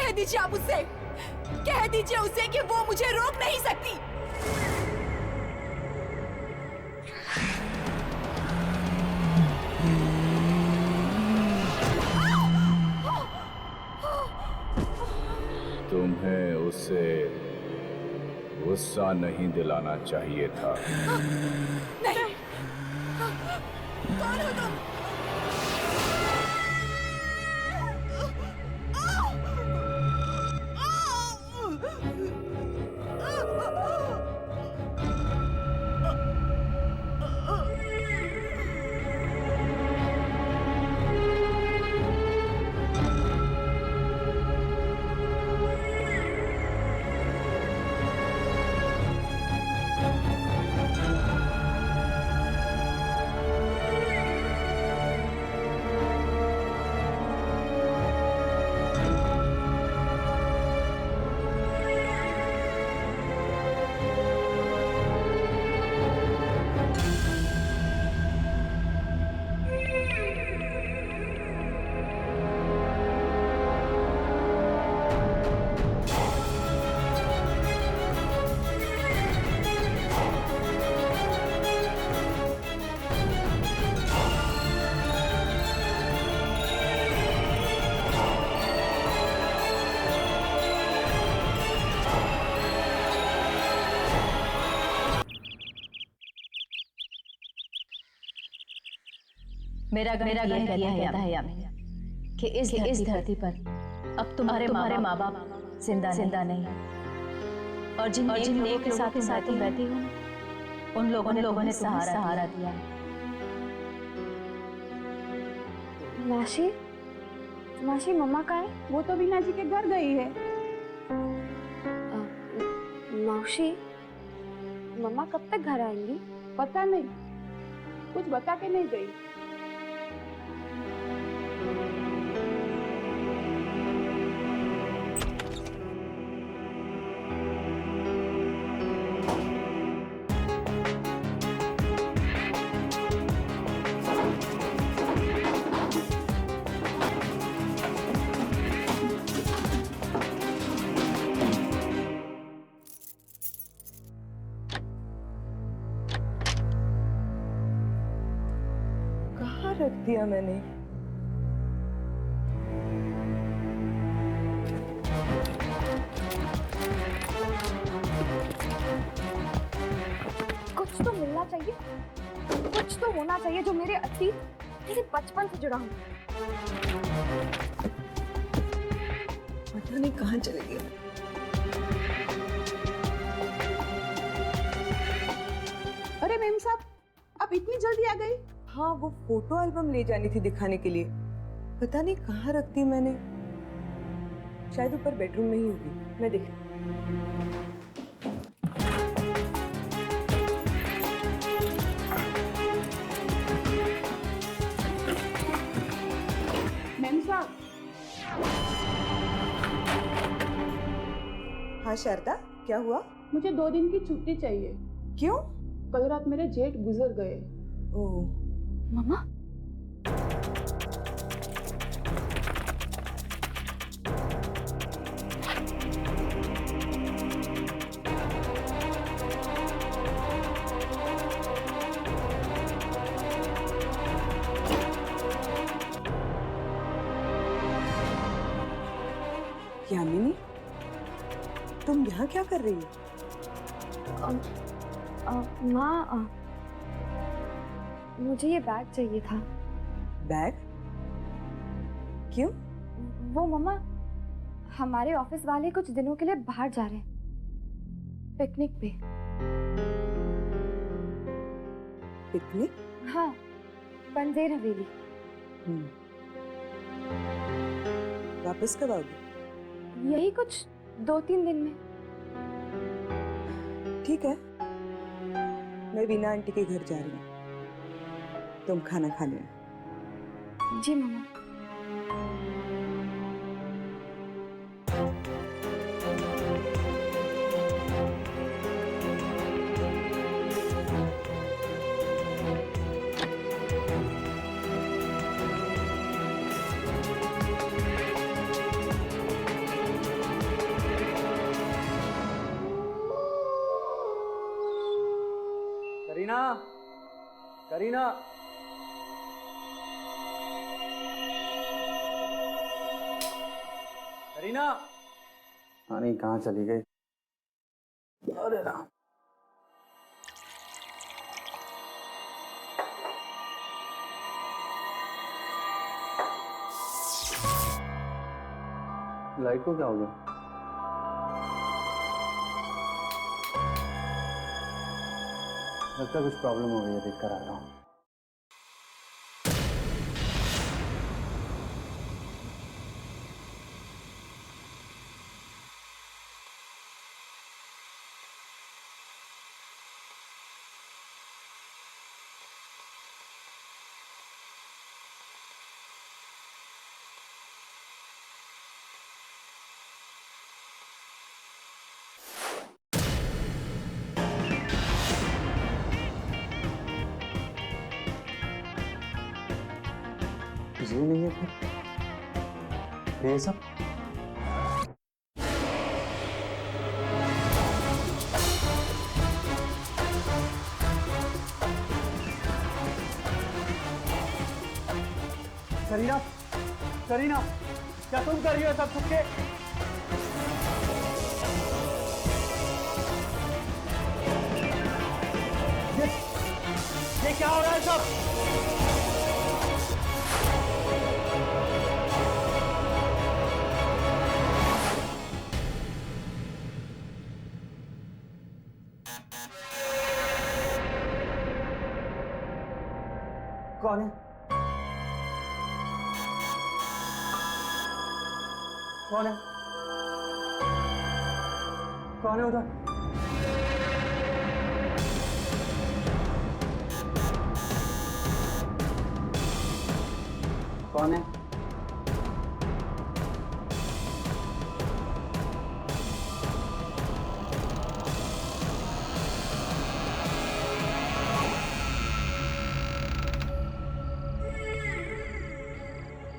कह दीजिए आप उससे, कह दीजिए उसे कि वो मुझे रोक नहीं सकती। तुम्हें उससे गुस्सा नहीं दिलाना चाहिए था। नहीं। कौन हो तुम? मेरा गण कहता है यामिनी कि इस धरती पर अब तुम्हारे माँ बाप जिंदा नहीं, और जिन नेक के साथ बैठी हूँ उन लोगों ने सहारा दिया। मासी मम्मा कहाँ है? वो तो बीना जी के घर गई है। मौसी, मम्मा कब तक घर आएंगी? पता नहीं, कुछ बता के नहीं गई। रख दिया मैंने। कुछ तो मिलना चाहिए, कुछ तो होना चाहिए जो मेरे अतीत, मेरे बचपन से जुड़ा हो। पता नहीं कहाँ चले गए। अरे मेम साहब, आप इतनी जल्दी आ गई? हाँ, वो फोटो एल्बम ले जानी थी दिखाने के लिए। पता नहीं कहाँ रख दी मैंने। शायद ऊपर बेडरूम में ही होगी, मैं देख। मेम साहब। हाँ शारदा, क्या हुआ? मुझे 2 दिन की छुट्टी चाहिए। क्यों? कल रात मेरे जेठ गुजर गए। ओह। मम्मा, यामिनी, तुम यहाँ क्या कर रही हो? माँ, मुझे ये बैग चाहिए था। बैग? क्यों? वो मम्मा, हमारे ऑफिस वाले कुछ दिनों के लिए बाहर जा रहे हैं, पिकनिक पे। पिकनिक? हाँ, बंदेर हवेली। वापस कब आओगी? यही कुछ 2-3 दिन में। ठीक है, मैं वीना आंटी के घर जा रही हूँ, तुम खाना खा लेना। जी मम्मा। करीना, करीना, करीना, नहीं कहाँ चली गई? अरे राम, लाइट को क्या हो गया? लगता है कुछ प्रॉब्लम हो गई है, देख कर आ रहा हूँ। ये नहीं है फिर ये सब? करीना, करीना, क्या तुम कर रही हो सब छुप के? ये क्या हो रहा है सब? कौन है? कौन है? कौन है उधर? कौन है?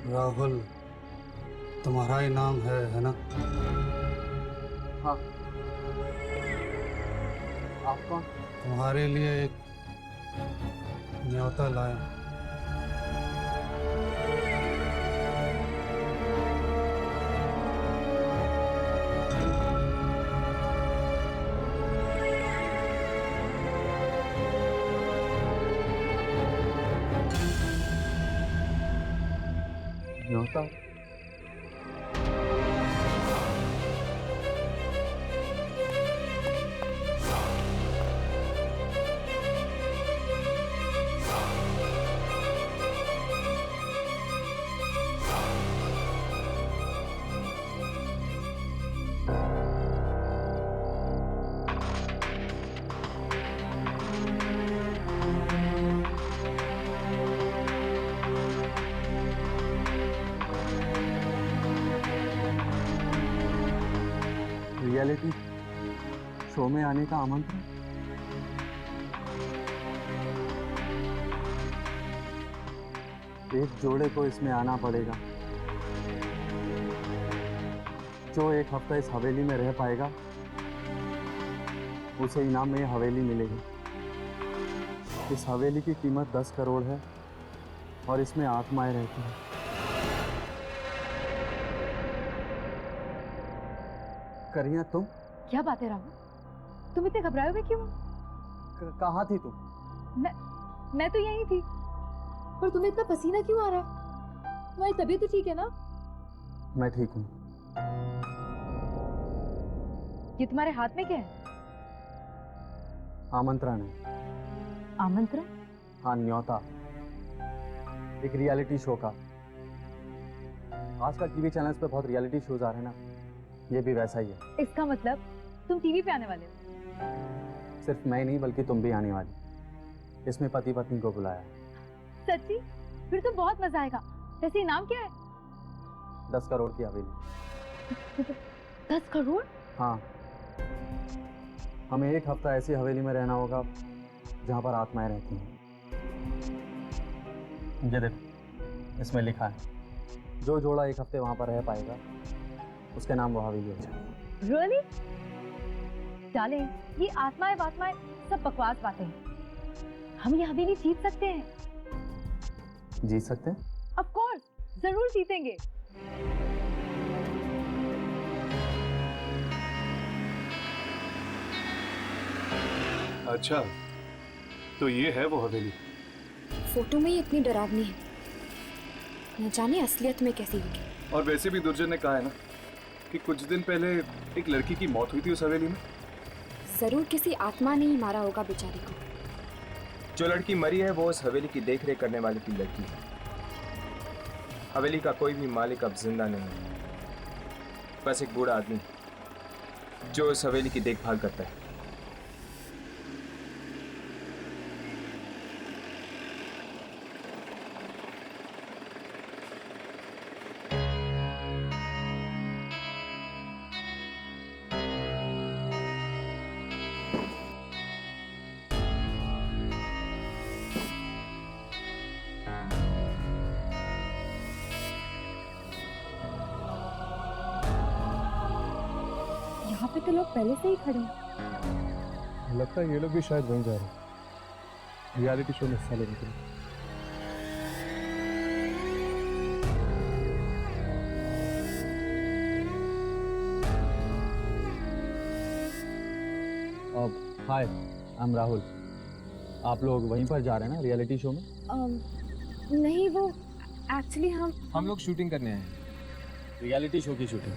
राहुल, तुम्हारा ही नाम है ना? हाँ। आप कौन? तुम्हारे लिए एक न्योता लाया। न्योता? रियलिटी शो में आने का आमंत्रण? एक जोड़े को इसमें आना पड़ेगा। जो एक हफ्ता इस हवेली में रह पाएगा उसे इनाम में ये हवेली मिलेगी। इस हवेली की कीमत 10 करोड़ है और इसमें आत्माएं रहती हैं। करीना, तुम? क्या बात है राहुल, तुम इतने घबराए हुए क्यों? कहाँ थी तुम? मैं तो यहीं थी। पर तुम्हें इतना पसीना क्यों आ रहा है? तुम्हारी तबीयत तो ठीक है ना? मैं ठीक हूँ। ये तुम्हारे हाथ में क्या है? आमंत्रण है। आमंत्रण? हाँ, न्योता। एक रियलिटी शो का। आजकल टीवी चैनल्स पे बहुत रियलिटी शोज आ रहे हैं ना, ये भी वैसा ही है। इसका मतलब तुम टीवी पे आने वाले हो? सिर्फ मैं नहीं बल्कि तुम भी आने वाली। इसमें पति पत्नी को बुलाया है। सच्ची? फिर तो बहुत मजा आएगा। वैसे इनाम क्या है? 10 करोड़ की हवेली। 10 करोड़? हाँ, हमें एक हफ्ता ऐसी हवेली में रहना होगा जहाँ पर आत्माएं रहती हैं। ये देखो, इसमें लिखा है जो जोड़ा एक हफ्ते वहाँ पर रह पाएगा उसके नाम वो हवेली हो जाए। Really? डार्लिंग, ये आत्माएं वात्माएं सब बकवास बातें हैं। हम ये हवेली जीत सकते हैं। जीत सकते हैं? ऑफ कोर्स, जरूर जीतेंगे। अच्छा, तो ये है वो हवेली। फोटो में ही इतनी डरावनी है, न जाने असलियत में कैसी होगी। और वैसे भी दुर्जन ने कहा है ना कि कुछ दिन पहले एक लड़की की मौत हुई थी उस हवेली में। जरूर किसी आत्मा ने ही मारा होगा बेचारी को। जो लड़की मरी है वो उस हवेली की देखरेख करने वाले की लड़की है। हवेली का कोई भी मालिक अब जिंदा नहीं है, बस एक बूढ़ा आदमी जो इस हवेली की देखभाल करता है। यहाँ पे तो लोग पहले से ही खड़े हैं। लगता है ये लोग भी शायद वहीं जा रहे हैं, रियलिटी शो में हिस्सा लेने के लिए। हाय, आई एम राहुल। आप लोग वहीं पर जा रहे हैं ना रियलिटी शो में? नहीं, वो एक्चुअली हम लोग शूटिंग करने आए हैं। रियलिटी शो की शूटिंग?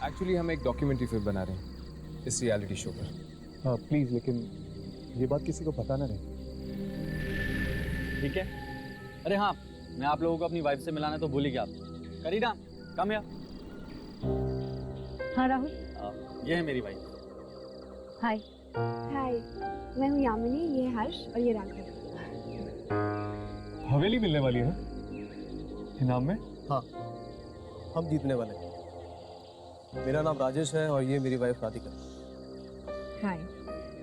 एक्चुअली हम एक डॉक्यूमेंट्री फिल्म बना रहे हैं इस रियलिटी शो पर। हाँ प्लीज़, लेकिन ये बात किसी को पता ना रहे। ठीक है? अरे हाँ, मैं आप लोगों को अपनी वाइफ से मिलाना तो भूल ही गया। करीना, कम या। हाँ राहुल। ये है मेरी वाइफ। हाय। हाय, मैं हूँ यामिनी, ये है हर्ष और ये राघव। हवेली मिलने वाली है इनाम में? हाँ, हम जीतने वाले हैं। मेरा नाम राजेश है और ये मेरी वाइफ राधिका। हाय,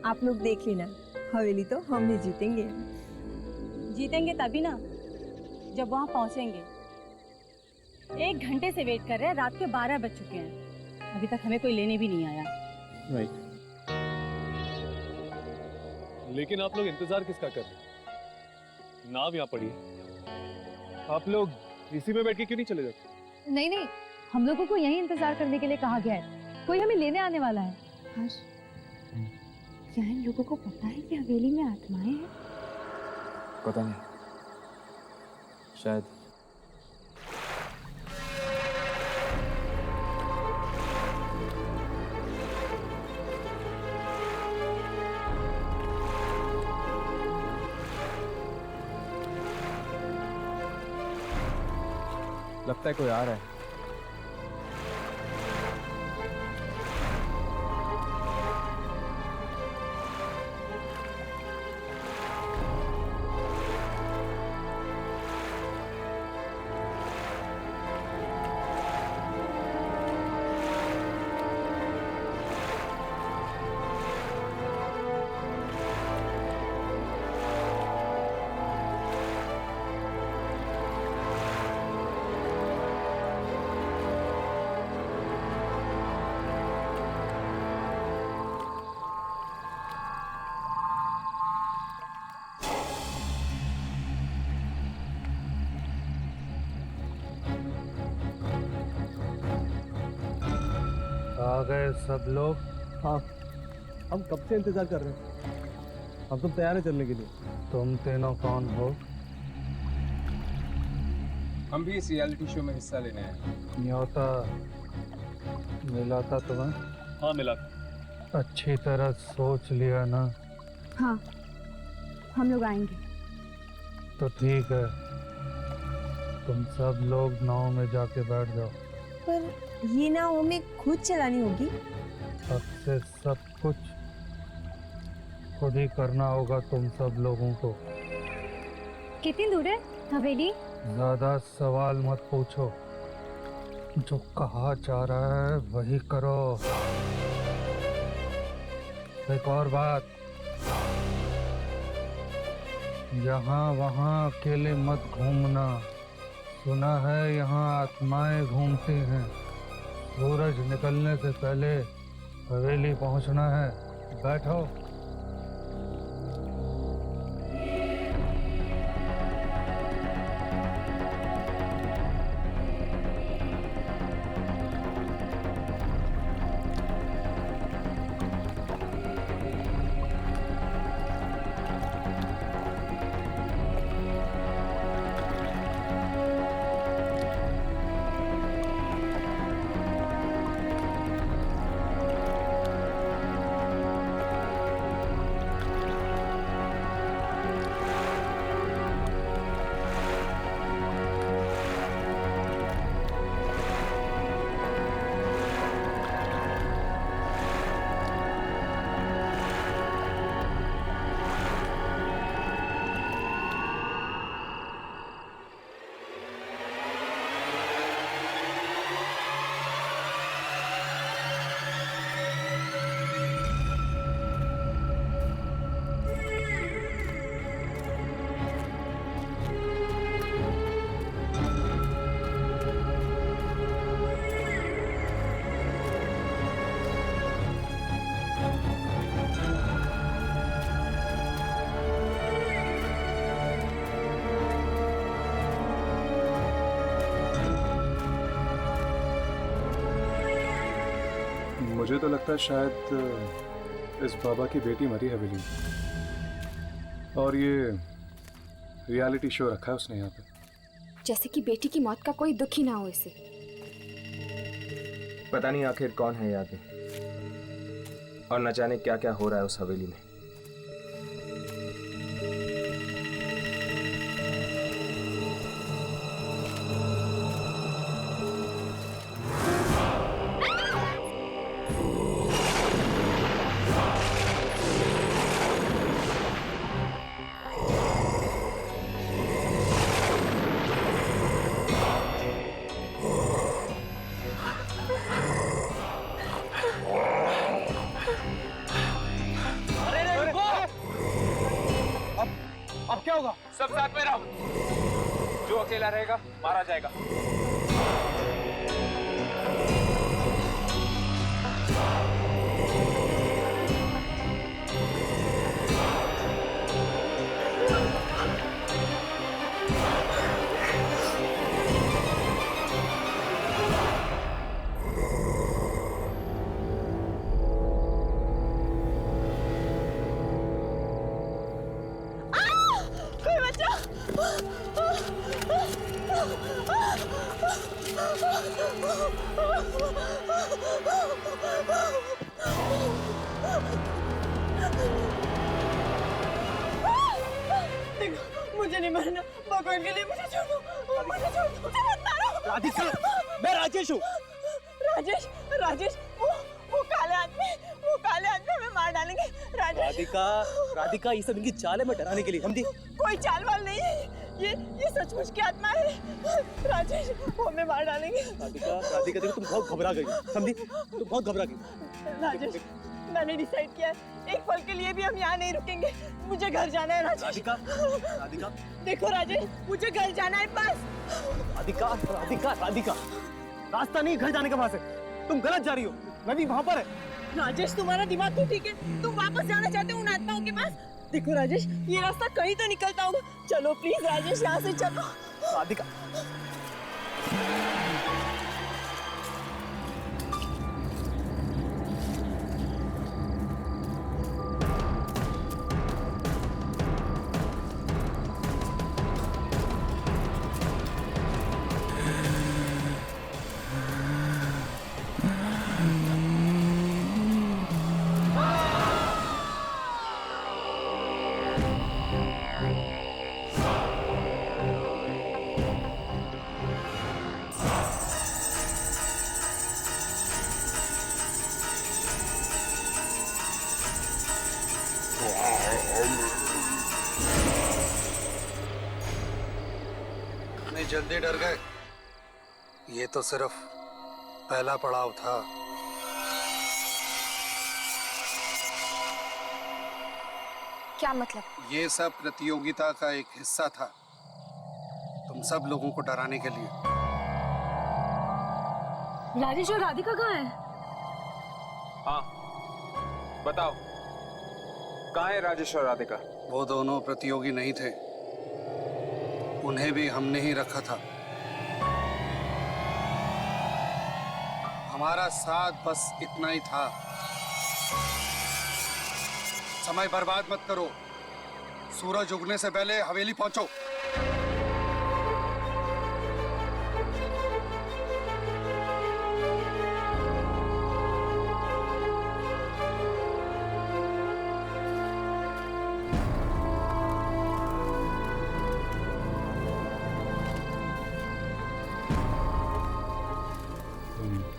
आप लोग देख लेना, हवेली तो हम ही जीतेंगे। जीतेंगे तभी ना जब वहाँ पहुँचेंगे। 1 घंटे से वेट कर रहे हैं, रात के 12 बज चुके हैं, अभी तक हमें कोई लेने भी नहीं आया। राइट। लेकिन आप लोग इंतजार किसका कर रहे हैं? नाव यहाँ पड़ी है, आप लोग इसी में बैठ के क्यों नहीं चले जाते? नहीं नहीं, हम लोगों को यहीं इंतजार करने के लिए कहा गया है, कोई हमें लेने आने वाला है। हर्ष, क्या इन लोगों को पता है कि हवेली में आत्माएं हैं? पता नहीं, शायद। लगता है कोई आ रहा है। आ गए सब लोग? हाँ, हम कब से इंतजार कर रहे हैं। हम सब तैयार हैं चलने के लिए। तुम तीनों कौन हो? हम भी इस रियलिटी शो में हिस्सा लेने आए। न्योता मिला था तुम्हें? हाँ मिला। अच्छी तरह सोच लिया ना? हाँ, हम लोग आएंगे। तो ठीक है, तुम सब लोग नाव में जाके बैठ जाओ। पर ये नाव हमें खुद चलानी होगी? अब से सब कुछ खुद ही करना होगा तुम सब लोगों को। कितनी दूर है हवेली? ज्यादा सवाल मत पूछो, जो कहा जा रहा है वही करो। एक और बात, यहाँ वहाँ अकेले मत घूमना। सुना है यहाँ आत्माएं घूमती हैं। सूरज निकलने से पहले हवेली पहुँचना है। बैठो। मुझे तो लगता है शायद इस बाबा की बेटी मरी हवेली में, और ये रियलिटी शो रखा है उसने यहाँ पे। जैसे कि बेटी की मौत का कोई दुख ही ना हो इसे। पता नहीं आखिर कौन है यहाँ पे, और न जाने क्या क्या हो रहा है उस हवेली में। अब क्या होगा? सब साथ में रहो, जो अकेला रहेगा मारा जाएगा। मुझे नहीं मरना, भगवान के लिए मुझे छोड़ दो, मुझे छोड़ दो, मुझे मत मारो। राधिका, मैं राजेश हूँ। राजेश, राजेश, वो काले आदमी हमें मार डालेंगे। राजेश। राधिका ये सब इनकी चाल है मैं डराने के लिए, समझी? कोई चाल वाल नहीं है, ये सचमुच की आत्मा है। राजेश, वो हमें मार डालेंगे। राधिका देखो तुम बहुत घबरा गई, समझी? तुम बहुत घबरा गई। राजेश, मैंने डिसाइड किया है, एक पल के लिए भी हम यहाँ नहीं रुकेंगे। मुझे घर जाना है राजेश। राधिका देखो राजेश, मुझे घर जाना है बस। राधिका रास्ता नहीं घर जाने का वहां से, तुम गलत जा रही हो, नदी वहां पर है। राजेश, तुम्हारा दिमाग तो ठीक है, तुम वापस जाना चाहते हो उन आत्माओं के पास। देखो राजेश, ये रास्ता कहीं तो निकलता होगा। चलो प्लीज राजेश, यहाँ से चलो। राधिका जल्दी डर गए, ये तो सिर्फ पहला पड़ाव था। क्या मतलब? ये सब प्रतियोगिता का एक हिस्सा था, तुम सब लोगों को डराने के लिए। राजेश और राधिका कहाँ है? हाँ बताओ, कहाँ है राजेश और राधिका? वो दोनों प्रतियोगी नहीं थे, उन्हें भी हमने ही रखा था। हमारा साथ बस इतना ही था। समय बर्बाद मत करो, सूरज उगने से पहले हवेली पहुंचो।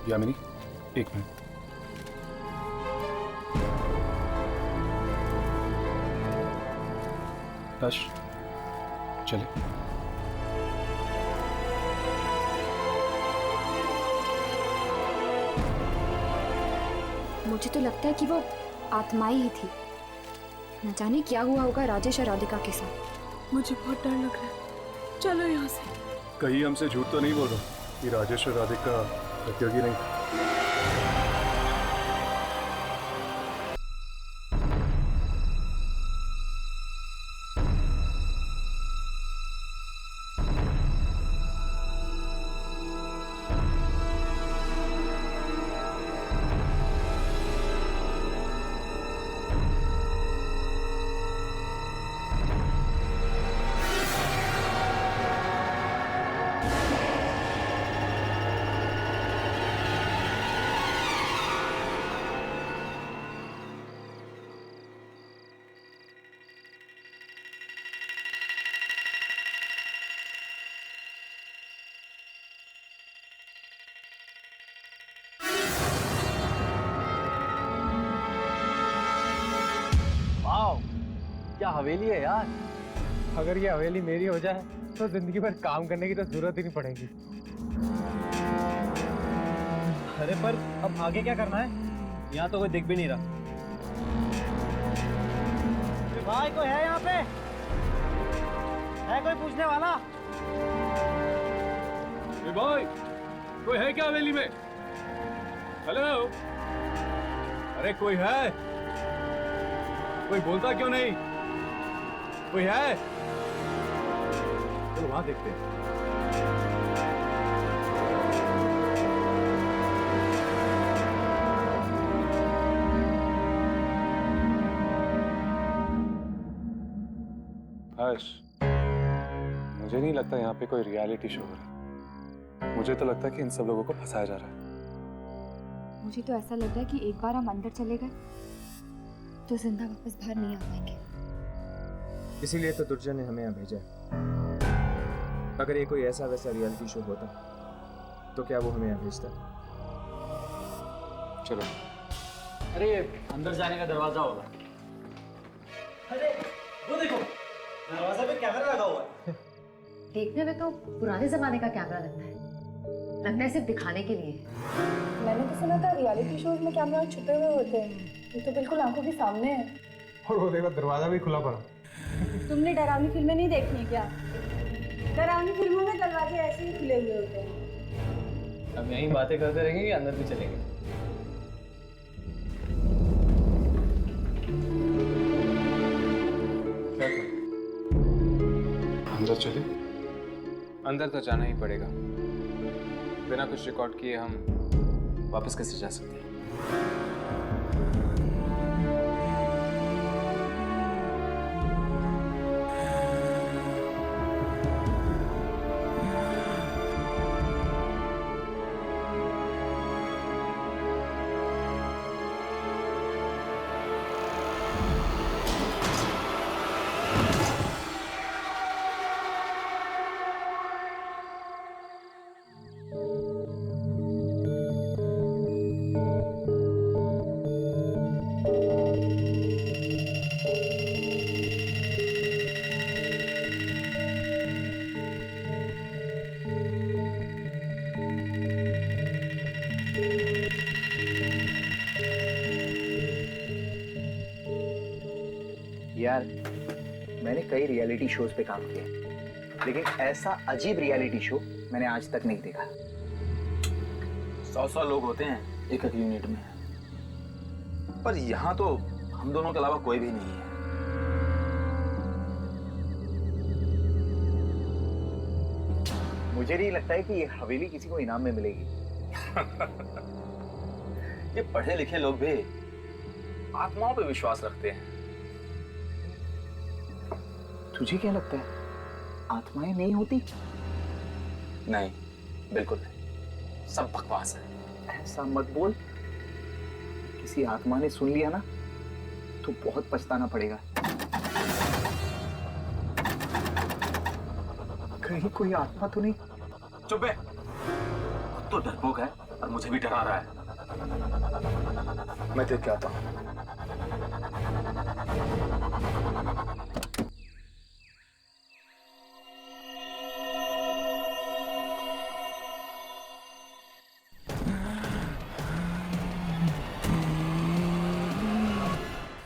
यामिनी, एक मिनट। हर्ष, चले। मुझे तो लगता है कि वो आत्माएं ही थी। न जाने क्या हुआ होगा राजेश और राधिका के साथ। मुझे बहुत डर लग रहा है, चलो यहाँ से। कहीं हमसे झूठ तो नहीं बोल रहा कि राजेश और राधिका प्रतियोगी नहीं? क्या हवेली है यार। अगर ये हवेली मेरी हो जाए तो जिंदगी भर काम करने की तो जरूरत ही नहीं पड़ेगी। अरे पर अब आगे क्या करना है? यहाँ तो कोई दिख भी नहीं रहा। भाई कोई है यहाँ पे? है कोई पूछने वाला? भाई कोई है क्या हवेली में? हेलो, अरे कोई है? कोई बोलता क्यों नहीं? कोई है? चलो वहां देखते हैं। हर्ष, मुझे नहीं लगता यहाँ पे कोई रियलिटी शो हो रहा है। मुझे तो लगता है कि इन सब लोगों को फंसाया जा रहा है। मुझे तो ऐसा लग रहा है कि एक बार हम अंदर चले गए तो जिंदा वापस बाहर नहीं आ पाएंगे। इसीलिए तो दुर्जन ने हमें यहाँ भेजा है। अगर ये कोई ऐसा वैसा रियलिटी शो होता तो क्या वो हमें यहाँ भेजता? चलो। अरे अंदर जाने का दरवाजा होगा। अरे वो देखो, दरवाजा पे कैमरा लगा हुआ है। देखने में तो पुराने जमाने का कैमरा लगता है सिर्फ दिखाने के लिए। मैंने तो सुना था रियलिटी शोज में कैमरा छुपे हुए होते हैं, ये तो बिल्कुल आंखों के सामने है। और वो देखो दरवाजा भी खुला पड़ा। तुमने डरावनी फिल्में नहीं देखी क्या? डरावनी फिल्मों में दरवाजे ऐसे ही खुले हुए होते हैं। अब यहीं बातें करते रहेंगे कि अंदर भी चलेंगे? अंदर चले? अंदर तो जाना ही पड़ेगा। बिना कुछ रिकॉर्ड किए हम वापस कैसे जा सकते हैं? यार मैंने कई रियलिटी शोज पे काम किया, लेकिन ऐसा अजीब रियलिटी शो मैंने आज तक नहीं देखा। 100 लोग होते हैं एक यूनिट में, पर यहाँ तो हम दोनों के अलावा कोई भी नहीं है। मुझे नहीं लगता है कि ये हवेली किसी को इनाम में मिलेगी। ये पढ़े लिखे लोग भी आत्माओं पे विश्वास रखते हैं। तुझे क्या लगता है आत्माएं नहीं होती? नहीं, बिल्कुल नहीं, सब बकवास है। ऐसा मत बोल, किसी आत्मा ने सुन लिया ना तो बहुत पछताना पड़ेगा। कहीं कोई आत्मा तो नहीं? चुप है, खुद तो डरपोक है और मुझे भी डरा रहा है। मैं देख के आता हूं।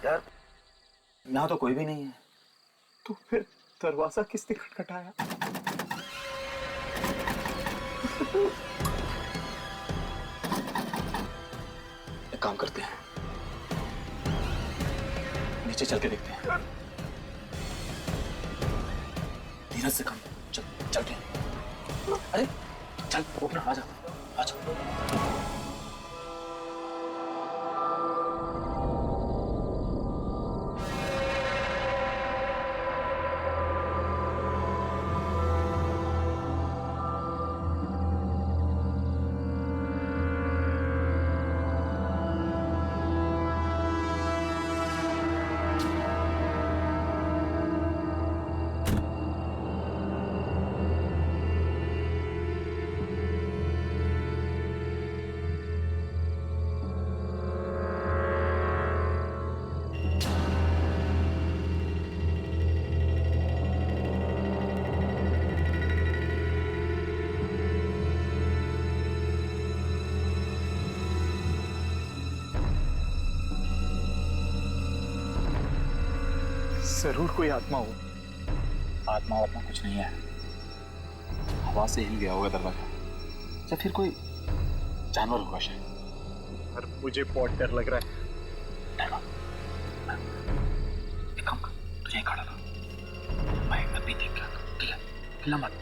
यार यहाँ तो कोई भी नहीं है, तो फिर दरवाजा किसने खटखटाया? एक काम करते हैं, नीचे चल के देखते हैं। धीरज से काम, चल के। अरे चल ओपनर, आजा आजा। जरूर कोई आत्मा हो। आत्मा कुछ नहीं है, हवा से हिल गया होगा दरवाजा, या फिर कोई जानवर होगा शायद। पर मुझे बहुत डर लग रहा है। एक काम कर, तू यहीं खड़ा रहा, मैं अभी देख के आता हूँ, ठीक है? हिला मत,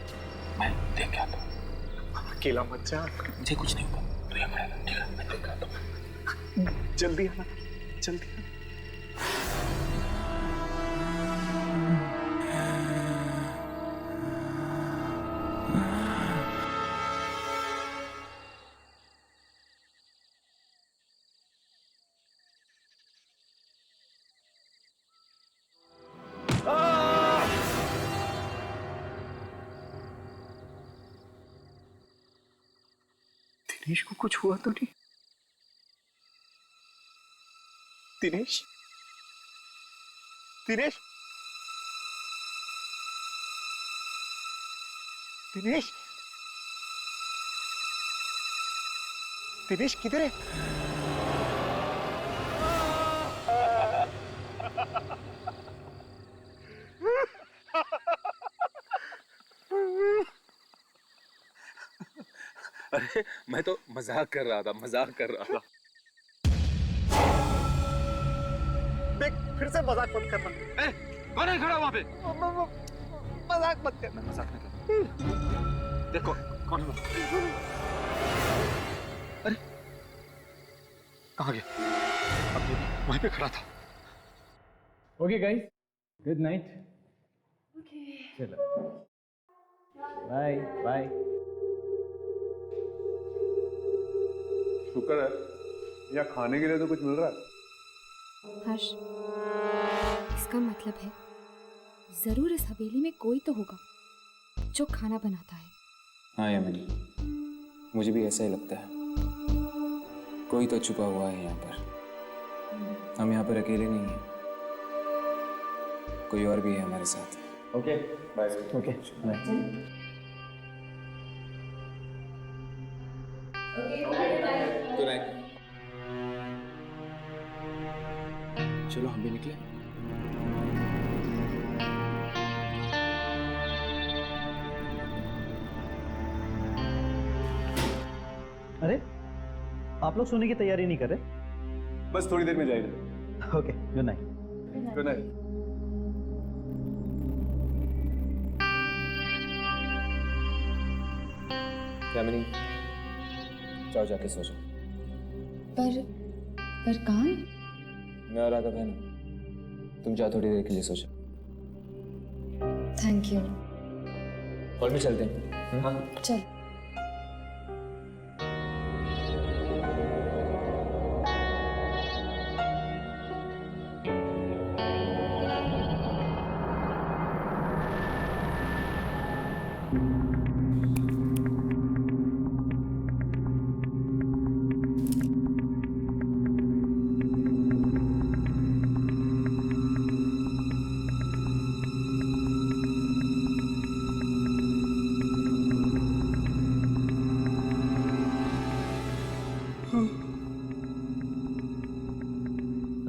मैं देख के आता हूँ। अकेला मत जा, मुझे कुछ नहीं होगा, तू यहीं खड़ा रहा, ठीक है? मैं देख के आता हूँ। जल्दी आना, जल्दी आना। दिनेश को कुछ हुआ तो नहीं? दिनेश, दिनेश, दिनेश, दिनेश किधर है? अरे मैं तो मजाक कर रहा था, मजाक कर रहा था। देख, फिर से मजाक मत करना। कौन है खड़ा वहां पे? मजाक मत करना। मजाक नहीं कर। देखो कौन है? अरे कहाँ गया? अब वहीं पे खड़ा था। Okay guys, good night. चलो बाय बाय। शुक्र है या खाने के लिए तो कुछ मिल रहा है। हर्ष, इसका मतलब है जरूर इस हवेली में कोई तो होगा जो खाना बनाता है। हाँ यामिनी, मुझे भी ऐसा ही लगता है, कोई तो छुपा हुआ है यहाँ पर। हम यहाँ पर अकेले नहीं हैं, कोई और भी है हमारे साथ। Okay bye. Okay bye. Good night. चलो हम भी निकले। अरे आप लोग सोने की तैयारी नहीं कर रहे? बस थोड़ी देर में जाएगा। Okay, good night. Good night. Yamini, जाओ जाके सो जाओ। पर काम? मैं और राघव है ना, तुम जाओ थोड़ी देर के लिए सो जाओ। Thank you. और भी चलते हैं। हाँ चल।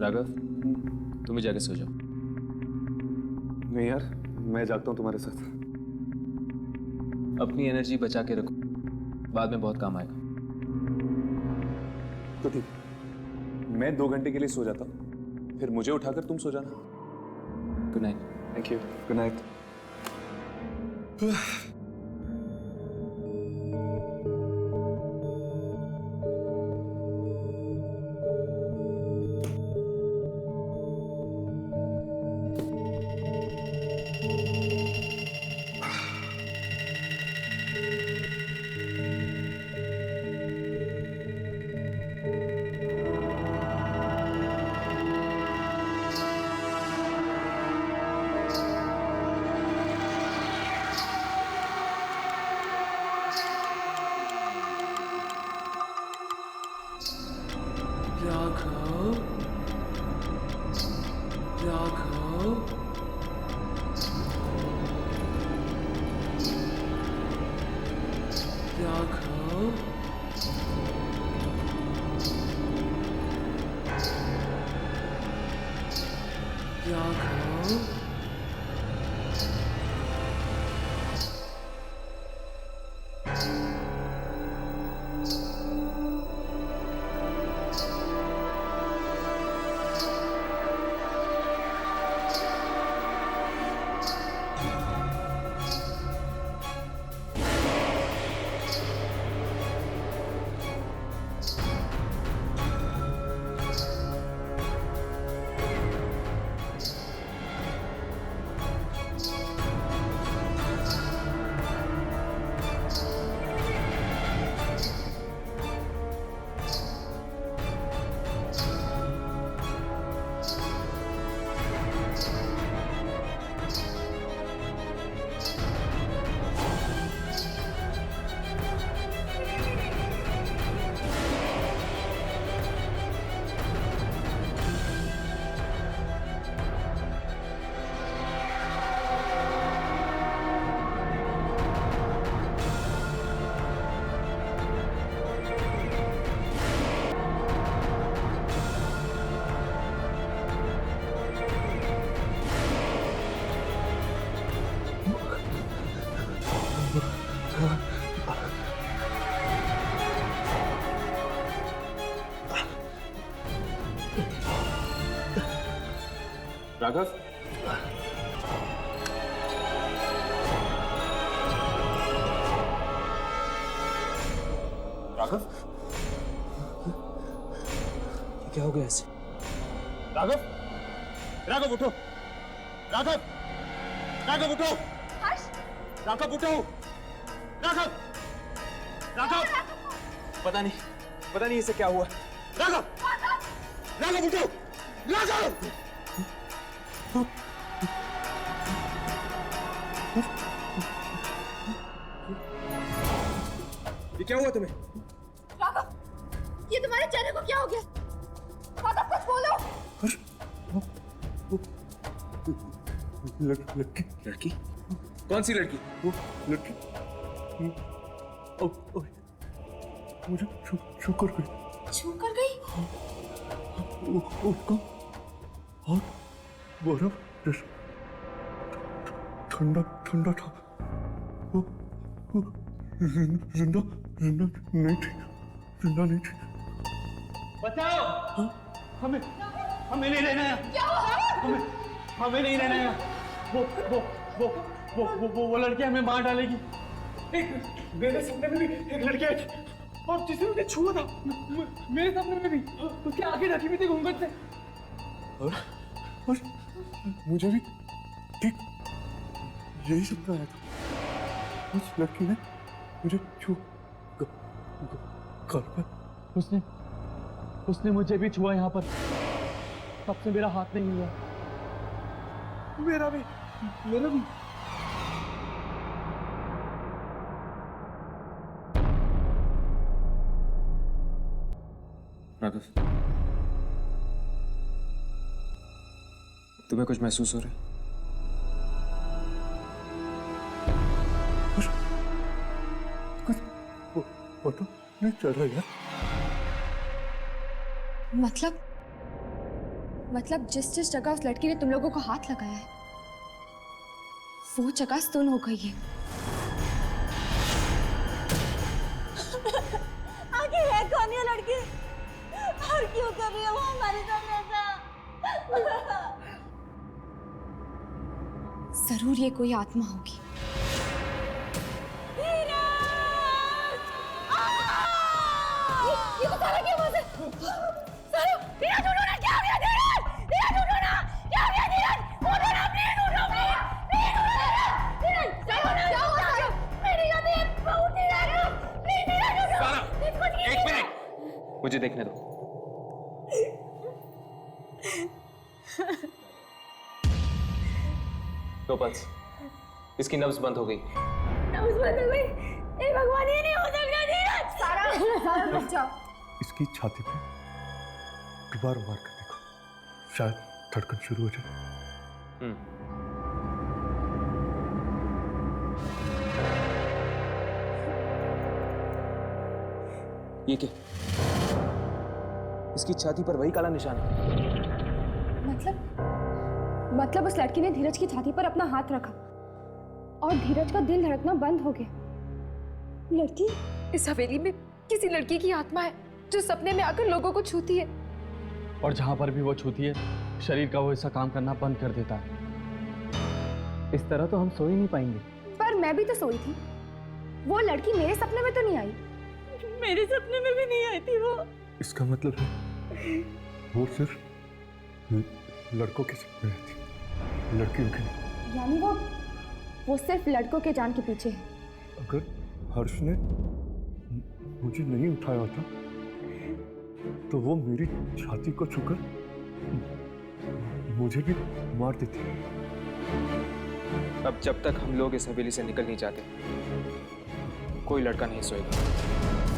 राघव, तुम भी जाके सो जाओ। नहीं यार, मैं जागता हूँ तुम्हारे साथ। अपनी एनर्जी बचा के रखो, बाद में बहुत काम आएगा। तो ठीक, मैं 2 घंटे के लिए सो जाता हूँ, फिर मुझे उठाकर तुम सो जाना। Good night. Thank you. Good night. Raghav, Raghav, Raghav, Raghav. Raghav, Raghav, क्या हो गया ऐसे? राघव, राघव उठो, राघव, राघव उठो, राघव उठो, राघव, राघव, पता नहीं इसे क्या हुआ। राघव, राघव उठो, राघव। ये क्या हुआ तुम्हें? राघव, ये तुम्हारे चेहरे को क्या हो गया? राघव कुछ बोलो। लड़की, लड़की? कौन सी लड़की? वो लड़की मुझे छू कर गई। छू कर गई? उसका हाथ बर्फ जैसा ठंडा ठंडा था। वो जिंदा जिंदा नहीं थी, जिंदा नहीं थी। बचाओ! हमें नहीं रहना है। क्या हुआ? हमें नहीं रहना है। वो लड़की हमें मार डालेगी। एक मेरे सपने में भी एक लड़की आई थी और जिसने मुझे छुआ था, मेरे सपने में भी उसके आगे ढकी हुई थी घूंघट से। और मुझे भी ठीक यही सपना आया था। उस लड़की ने मुझे छू कर उसने मुझे भी छुआ यहाँ पर। तब से मेरा हाथ नहीं हुआ। मेरा भी। राघव, तुम्हें कुछ महसूस हो रहा है? कुछ पता नहीं चल रहा है। मतलब जिस जगह उस लड़की ने तुम लोगों को हाथ लगाया है वो जगह सुन हो गई है। आखिर है कौन ये लड़की और क्यों कर रही है वो हमारे साथ ऐसा? जरूर ये कोई आत्मा होगी। ये तो सारा क्या हुआ? सारा धीरज उठो ना, क्या हो गया? धीरज उठो ना, क्या हो गया? धीरज उठो ना, प्लीज उठो, प्लीज उठो ना, धीरज क्या हुआ? मेरी गति बहुत धीरज, प्लीज धीरज उठो। सारा, एक मिनट, मुझे देखने दो। नो पल्स, इसकी नब्ज बंद हो गई। नब्ज बंद हो गई? ए भगवान, ये नहीं हो सकता। धीरज, सारा रुक जाओ। इसकी छाती पे दोबारा मार कर देखो, शायद धड़कन शुरू हो जाए। ये क्या? इसकी छाती पर वही काला निशान है। मतलब उस लड़की ने धीरज की छाती पर अपना हाथ रखा और धीरज का दिल धड़कना बंद हो गया। लड़की, इस हवेली में किसी लड़की की आत्मा है जो सपने में आकर लोगों को छूती है। और जहां पर भी वो छूती है, शरीर का वो हिस्सा काम करना बंद कर देता है। इस तरह तो हम सो ही नहीं पाएंगे। पर मैं भी तो सोई थी। वो लड़की मेरे सपने में तो नहीं आई। मेरे सपने में भी नहीं आई थी वो। इसका मतलब है वो सिर्फ लड़कों के सपने रहती, लड़कियों के नहीं। यानी वो सिर्फ लड़कों के जान के पीछे है। अगर हर्ष ने मुझे नहीं उठाया होता तो वो मेरी छाती को छूकर मुझे भी मार देती। अब जब तक हम लोग इस हवेली से निकल नहीं जाते, कोई लड़का नहीं सोएगा।